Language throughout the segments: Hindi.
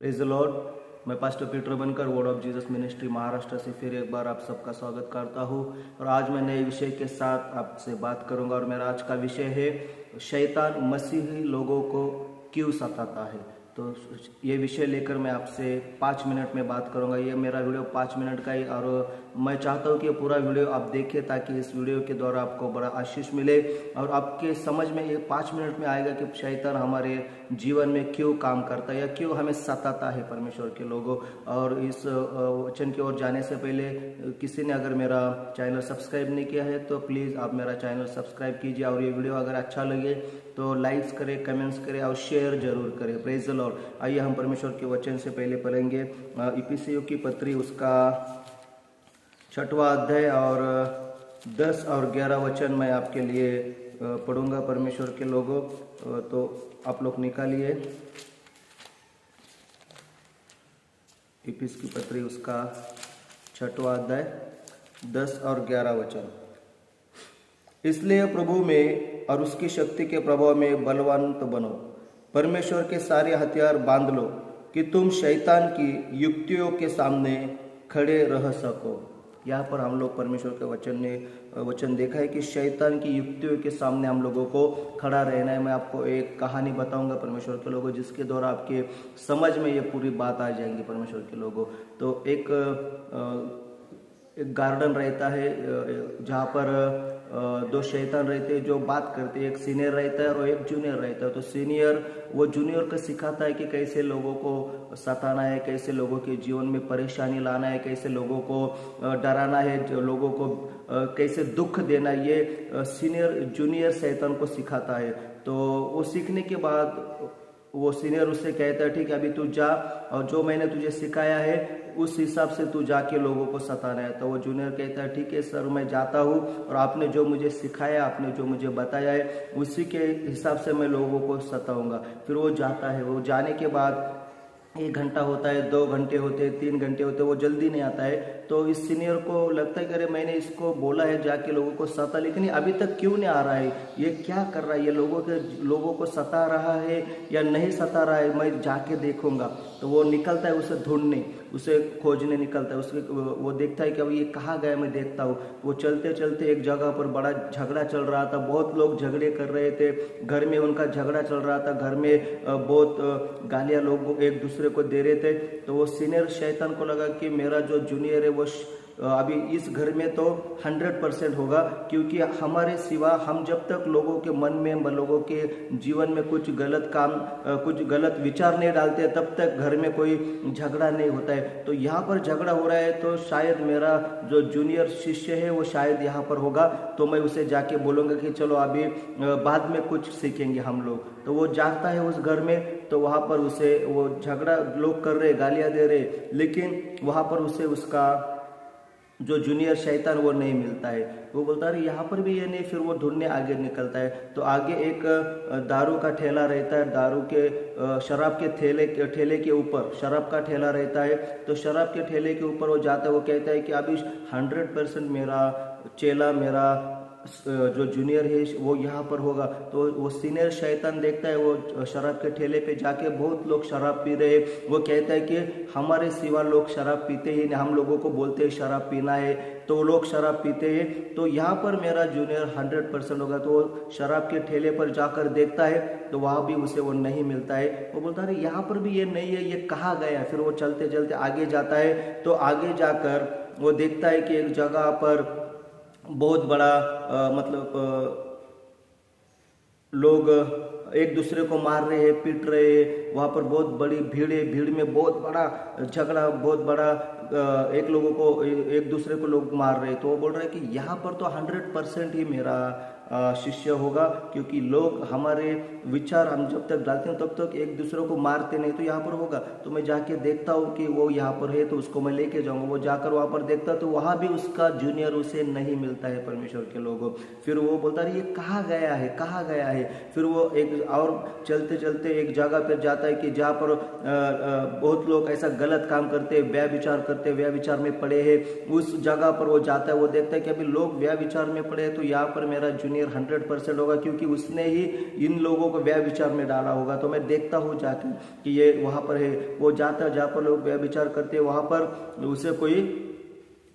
Praise the Lord. मैं पास्टर पीटर बनकर word of Jesus ministry Maharashtra से फिर एक बार आप सबका स्वागत करता हूँ। और आज मैं नए विषय के साथ आपसे बात करूंगा और मेरा आज का विषय है शैतान मसीही लोगों को क्यों सताता है। तो ये विषय लेकर मैं आपसे 5 मिनट में बात करूंगा। ये मेरा वीडियो 5 मिनट का ही और मैं चाहता हूँ कि ये पूरा वीडियो आप देखें ताकि इस वीडियो के द्वारा आपको बड़ा आशीष मिले और आपके समझ में ये 5 मिनट में आएगा कि शैतान हमारे जीवन में क्यों काम करता है या क्यों हमें सताता है परमेश्वर के लोगों। और इस वचन की ओर जाने से पहले किसी ने अगर मेरा चैनल सब्सक्राइब नहीं किया है तो प्लीज़ आप मेरा चैनल सब्सक्राइब कीजिए और ये वीडियो अगर अच्छा लगे तो लाइक्स करें, कमेंट्स करें और शेयर जरूर करें। Praise the Lord. आइए हम परमेश्वर के वचन से पहले पढ़ेंगे इफिसियों की पत्री उसका 6वां अध्याय और 10 और 11 वचन मैं आपके लिए पढ़ूंगा परमेश्वर के लोगों। तो आप लोग निकालिए इफिस की पत्री उसका 6वां अध्याय 10 और 11 वचन। इसलिए प्रभु में और उसकी शक्ति के प्रभाव में बलवंत बनो, परमेश्वर के सारे हथियार बांध लो कि तुम शैतान की युक्तियों के सामने खड़े रह सको। यहाँ पर हम लोग परमेश्वर के वचन देखा है कि शैतान की युक्तियों के सामने हम लोगों को खड़ा रहना है। मैं आपको एक कहानी बताऊंगा परमेश्वर के लोगों, जिसके द्वारा आपके समझ में ये पूरी बात आ जाएंगी परमेश्वर के लोगों। तो एक गार्डन रहता है जहाँ पर 2 शैतान रहते हैं जो बात करते हैं। एक सीनियर रहता है और एक जूनियर रहता है। तो सीनियर वो जूनियर को सिखाता है कि कैसे लोगों को सताना है, कैसे लोगों के जीवन में परेशानी लाना है, कैसे लोगों को डराना है, जो लोगों को कैसे दुख देना है, ये सीनियर जूनियर शैतान को सिखाता है। तो वो सीखने के बाद वो सीनियर उससे कहता है ठीक है अभी तू जा और जो मैंने तुझे सिखाया है उस हिसाब से तू जाके लोगों को सताना है। तो वो जूनियर कहता है ठीक है सर मैं जाता हूँ और आपने जो मुझे सिखाया, आपने जो मुझे बताया है उसी के हिसाब से मैं लोगों को सताऊंगा। फिर वो जाता है। वो जाने के बाद 1 घंटा होता है, 2 घंटे होते हैं, 3 घंटे होते हैं, वो जल्दी नहीं आता है। तो इस सीनियर को लगता है कि अरे मैंने इसको बोला है जाके लोगों को सता, लेकिन अभी तक क्यों नहीं आ रहा है, ये क्या कर रहा है, ये लोगों को सता रहा है या नहीं सता रहा है, मैं जाके देखूंगा। तो वो निकलता है उसे ढूंढने, उसे खोजने निकलता है। वो देखता है कि अब ये कहाँ गया, मैं देखता हूँ। वो चलते चलते एक जगह पर बड़ा झगड़ा चल रहा था, बहुत लोग झगड़े कर रहे थे, घर में उनका झगड़ा चल रहा था, घर में बहुत गालियाँ लोग एक दूसरे को दे रहे थे। तो वो सीनियर शैतान को लगा कि मेरा जो जूनियर है वो अभी इस घर में तो 100% होगा, क्योंकि हमारे सिवा हम जब तक लोगों के मन में, लोगों के जीवन में कुछ गलत काम, कुछ गलत विचार नहीं डालते तब तक घर में कोई झगड़ा नहीं होता है। तो यहाँ पर झगड़ा हो रहा है तो शायद मेरा जो जूनियर शिष्य है वो शायद यहाँ पर होगा। तो मैं उसे जाके बोलूँगा कि चलो अभी बाद में कुछ सीखेंगे हम लोग। तो वो जाता है उस घर में। तो वहाँ पर उसे वो झगड़ा लोग कर रहे, गालियाँ दे रहे, लेकिन वहाँ पर उसे उसका जो जूनियर शैतान वो नहीं मिलता है। वो बोलता है यहाँ पर भी ये नहीं। फिर वो ढूंढने आगे निकलता है। तो आगे एक दारू का ठेला रहता है, दारू के शराब के ठेले के ऊपर शराब का ठेला रहता है। तो शराब के ठेले के ऊपर वो जाता है। वो कहता है कि अभी 100% मेरा चेला, मेरा जो जूनियर है वो यहाँ पर होगा। तो वो सीनियर शैतान देखता है वो शराब के ठेले पे जाके बहुत लोग शराब पी रहे हैं। वो कहता है कि हमारे सिवा लोग शराब पीते ही नहीं, हम लोगों को बोलते हैं शराब पीना है तो वो लोग शराब पीते हैं, तो यहाँ पर मेरा जूनियर 100% होगा। तो वो शराब के ठेले पर जाकर देखता है तो वहाँ भी उसे वो नहीं मिलता है। वो बोलता है यहाँ पर भी ये नहीं है, ये कहाँ गया। फिर वो चलते चलते आगे जाता है। तो आगे जाकर वो देखता है कि एक जगह पर बहुत बड़ा लोग एक दूसरे को मार रहे हैं, पीट रहे हैं। वहाँ पर बहुत बड़ी भीड़ है, भीड़ में बहुत बड़ा झगड़ा, बहुत बड़ा एक लोगों को एक दूसरे को लोग मार रहे हैं। तो वो बोल रहे हैं कि यहाँ पर तो 100% ही मेरा शिष्य होगा, क्योंकि लोग हमारे विचार हम जब तक डालते हैं तब तक एक दूसरे को मारते नहीं, तो यहाँ पर होगा। तो मैं जाके देखता हूँ कि वो यहाँ पर है तो उसको मैं लेके जाऊँगा। वो जाकर वहाँ पर देखता तो वहाँ भी उसका जूनियर उसे नहीं मिलता है परमेश्वर के लोगों। फिर वो बोलता है ये कहाँ गया है, कहाँ गया है। फिर वो एक और चलते चलते एक जगह पर जाता है कि जहाँ पर बहुत लोग ऐसा गलत काम करते हैं, व्यभिचार करते, व्यभिचार में पड़े हैं। उस जगह पर वो जाता है। वो देखता है कि अभी लोग व्यभिचार में पड़े हैं तो यहाँ पर मेरा जूनियर जूनियर 100% होगा, क्योंकि उसने ही इन लोगों को व्यभिचार में डाला होगा। तो मैं देखता हूँ जाके कि ये वहाँ पर है, वो जाता है जहाँ पर लोग व्यभिचार करते हैं, वहाँ पर उसे कोई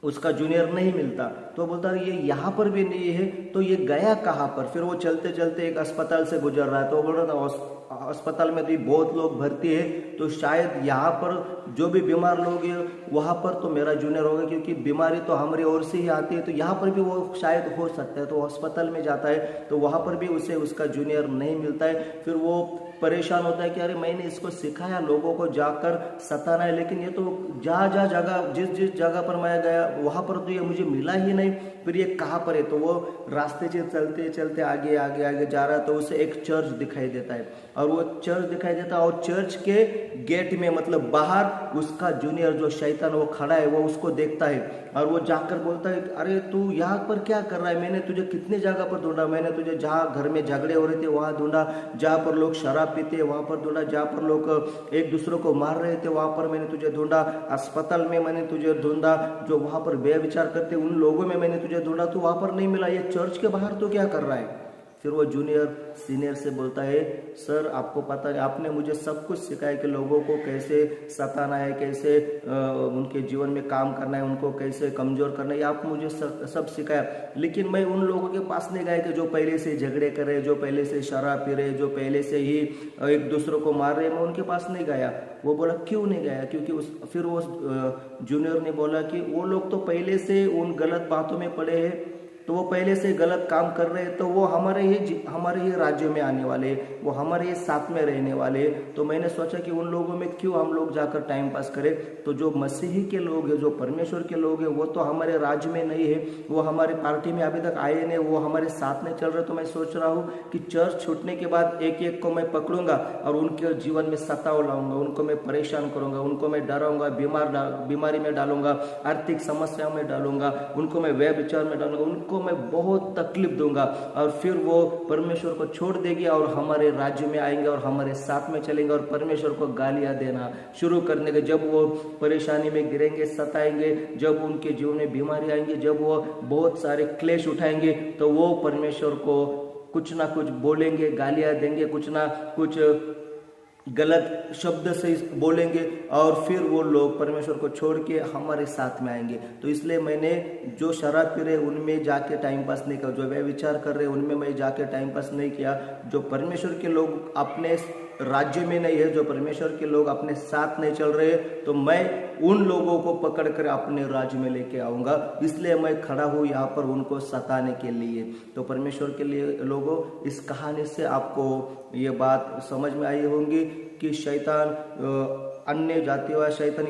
उसका जूनियर नहीं मिलता। तो बोलता है ये यहाँ पर भी नहीं है, तो ये गया कहाँ पर। फिर वो चलते चलते एक अस्पताल से गुजर रहा है, तो बोल रहा था अस्पताल में भी बहुत लोग भर्ती है, तो शायद यहाँ पर जो भी बीमार लोग हैं वहाँ पर तो मेरा जूनियर होगा, क्योंकि बीमारी तो हमारी ओर से ही आती है, तो यहाँ पर भी वो शायद हो सकता है। तो अस्पताल में जाता है, तो वहाँ पर भी उसे उसका जूनियर नहीं मिलता है। फिर वो परेशान होता है कि अरे मैंने इसको सिखाया लोगों को जाकर सताना है, लेकिन ये तो जहाँ जहाँ जगह जिस जिस जगह पर मैं गया वहाँ पर तो ये मुझे मिला ही नहीं, फिर ये कहाँ पर है। तो वो रास्ते से चलते चलते आगे आगे आगे जा रहा है, तो उसे एक चर्च दिखाई देता है, और वो चर्च दिखाई देता है, और चर्च के गेट में मतलब बाहर उसका जूनियर जो शैतान वो खड़ा है, वो उसको देखता है, और वो जाकर बोलता है अरे तू यहाँ पर क्या कर रहा है, मैंने तुझे कितने जगह पर ढूंढा, मैंने तुझे जहाँ घर में झगड़े हो रहे थे वहाँ ढूंढा, जहाँ पर लोग शराब पीते वहाँ पर ढूंढा, जहाँ पर लोग एक दूसरे को मार रहे थे वहाँ पर मैंने तुझे ढूंढा, अस्पताल में मैंने तुझे ढूंढा, जो वहाँ पर व्यभिचार करते उन लोगों में मैंने तुझे ढूंढा, तो वहाँ पर नहीं मिला, ये चर्च के बाहर तो क्या कर रहा है। फिर वो जूनियर सीनियर से बोलता है सर आपको पता है, आपने मुझे सब कुछ सिखाया कि लोगों को कैसे सताना है, कैसे उनके जीवन में काम करना है, उनको कैसे कमजोर करना है, आप मुझे सब सिखाया, लेकिन मैं उन लोगों के पास नहीं गया कि जो पहले से झगड़े कर रहे, जो पहले से शराब पी रहे, जो पहले से ही एक दूसरे को मार रहे, मैं उनके पास नहीं गया। वो बोला क्यों नहीं गया, क्योंकि फिर वो जूनियर ने बोला कि वो लोग तो पहले से उन गलत बातों में पड़े हैं, तो वो पहले से गलत काम कर रहे हैं, तो वो हमारे ही राज्यों में आने वाले, वो हमारे ही साथ में रहने वाले। तो मैंने सोचा कि उन लोगों में क्यों हम लोग जाकर टाइम पास करें। तो जो मसीही के लोग हैं, जो परमेश्वर के लोग हैं, वो तो हमारे राज्य में नहीं है, वो हमारे पार्टी में अभी तक आए नहीं, वो हमारे साथ नहीं चल रहे। तो मैं सोच रहा हूँ कि चर्च छूटने के बाद एक एक को मैं पकड़ूंगा और उनके जीवन में सताव लाऊंगा, उनको मैं परेशान करूंगा, उनको मैं डराऊंगा, बीमारी में डालूंगा, आर्थिक समस्याओं में डालूंगा, उनको मैं व्यभिचार में डालूंगा, उनको मैं बहुत तकलीफ दूंगा, और फिर वो परमेश्वर को छोड़ देगी और हमारे राज्य में आएंगे और हमारे साथ में चलेंगे और परमेश्वर को गालियां देना शुरू करने के। जब वो परेशानी में गिरेंगे, सताएंगे, जब उनके जीवन में बीमारी आएंगी, जब वो बहुत सारे क्लेश उठाएंगे, तो वो परमेश्वर को कुछ ना कुछ बोलेंगे, गालियां देंगे, कुछ ना कुछ गलत शब्द से बोलेंगे, और फिर वो लोग परमेश्वर को छोड़ के हमारे साथ में आएंगे। तो इसलिए मैंने जो शराब पी रहे उनमें जाके टाइम पास नहीं किया, जो व्यभिचार कर रहे उनमें मैं जाके टाइम पास नहीं किया, जो परमेश्वर के लोग अपने राज्य में नहीं है, जो परमेश्वर के लोग अपने साथ नहीं चल रहे, तो मैं उन लोगों को पकड़ कर अपने राज्य में लेके आऊंगा। इसलिए मैं खड़ा हूँ यहाँ पर उनको सताने के लिए। तो परमेश्वर के लिए लोगों, इस कहानी से आपको ये बात समझ में आई होंगी कि शैतान अन्य जातियों या शैतान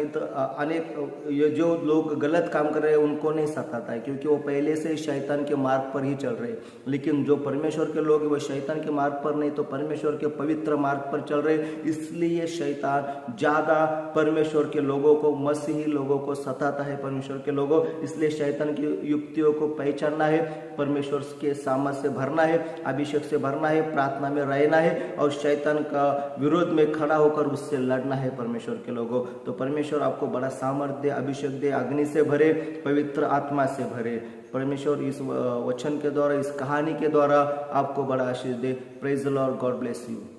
अनेक ये जो लोग गलत काम कर रहे हैं उनको नहीं सताता है, क्योंकि वो पहले से शैतान के मार्ग पर ही चल रहे हैं। लेकिन जो परमेश्वर के लोग हैं वो शैतान के मार्ग पर नहीं, तो परमेश्वर के पवित्र मार्ग पर चल रहे, इसलिए शैतान ज्यादा परमेश्वर के लोगों को, मसीही लोगों को सताता है। परमेश्वर के लोगों, इसलिए शैतान की युक्तियों को पहचानना है, परमेश्वर के सामर्थ से भरना है, अभिषेक से भरना है, प्रार्थना में रहना है, और शैतान का विरोध में खड़ा होकर उससे लड़ना है परमेश्वर के लोगों। तो परमेश्वर आपको बड़ा सामर्थ्य दे, अभिषेक दे, अग्नि से भरे, पवित्र आत्मा से भरे। परमेश्वर इस वचन के द्वारा, इस कहानी के द्वारा आपको बड़ा आशीष दे। Praise the Lord, God bless you.